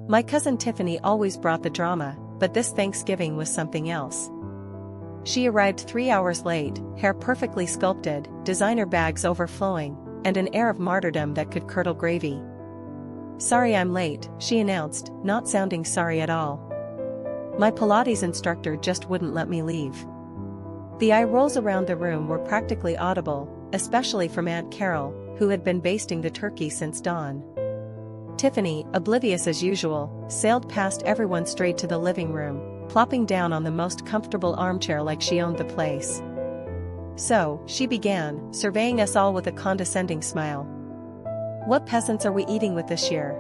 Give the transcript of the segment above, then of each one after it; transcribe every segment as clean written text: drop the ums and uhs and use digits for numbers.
My cousin Tiffany always brought the drama, but this Thanksgiving was something else. She arrived 3 hours late, hair perfectly sculpted, designer bags overflowing, and an air of martyrdom that could curdle gravy. "Sorry I'm late," she announced, not sounding sorry at all. "My Pilates instructor just wouldn't let me leave." The eye rolls around the room were practically audible, especially from Aunt Carol, who had been basting the turkey since dawn. Tiffany, oblivious as usual, sailed past everyone straight to the living room, plopping down on the most comfortable armchair like she owned the place. "So," she began, surveying us all with a condescending smile. "What peasants are we eating with this year?"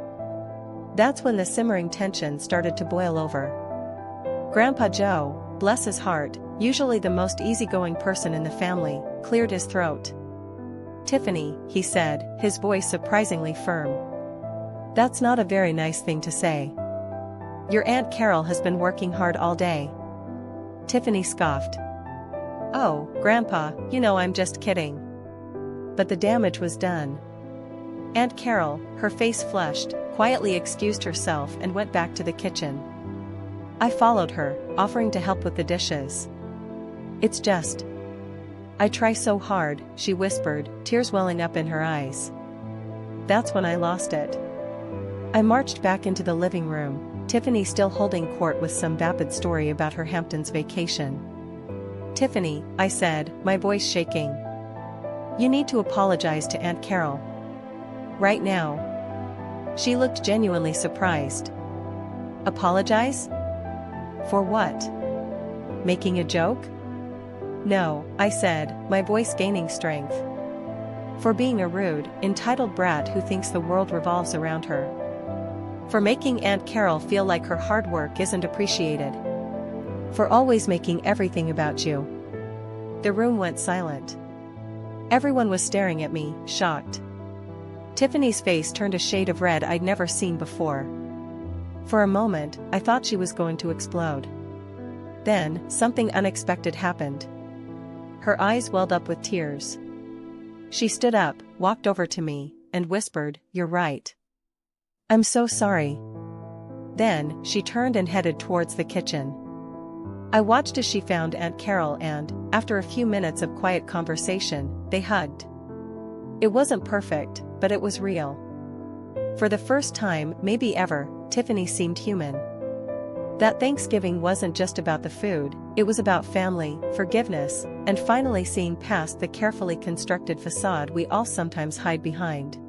That's when the simmering tension started to boil over. Grandpa Joe, bless his heart, usually the most easygoing person in the family, cleared his throat. "Tiffany," he said, his voice surprisingly firm. "That's not a very nice thing to say. Your Aunt Carol has been working hard all day." Tiffany scoffed. "Oh, Grandpa, you know I'm just kidding." But the damage was done. Aunt Carol, her face flushed, quietly excused herself and went back to the kitchen. I followed her, offering to help with the dishes. "It's just. I try so hard," she whispered, tears welling up in her eyes. That's when I lost it. I marched back into the living room, Tiffany still holding court with some vapid story about her Hamptons vacation. "Tiffany," I said, my voice shaking. "You need to apologize to Aunt Carol. Right now." She looked genuinely surprised. "Apologize? For what? Making a joke?" "No," I said, my voice gaining strength. "For being a rude, entitled brat who thinks the world revolves around her. For making Aunt Carol feel like her hard work isn't appreciated. For always making everything about you." The room went silent. Everyone was staring at me, shocked. Tiffany's face turned a shade of red I'd never seen before. For a moment, I thought she was going to explode. Then, something unexpected happened. Her eyes welled up with tears. She stood up, walked over to me, and whispered, "You're right. I'm so sorry." Then, she turned and headed towards the kitchen. I watched as she found Aunt Carol and, after a few minutes of quiet conversation, they hugged. It wasn't perfect, but it was real. For the first time, maybe ever, Tiffany seemed human. That Thanksgiving wasn't just about the food, it was about family, forgiveness, and finally seeing past the carefully constructed facade we all sometimes hide behind.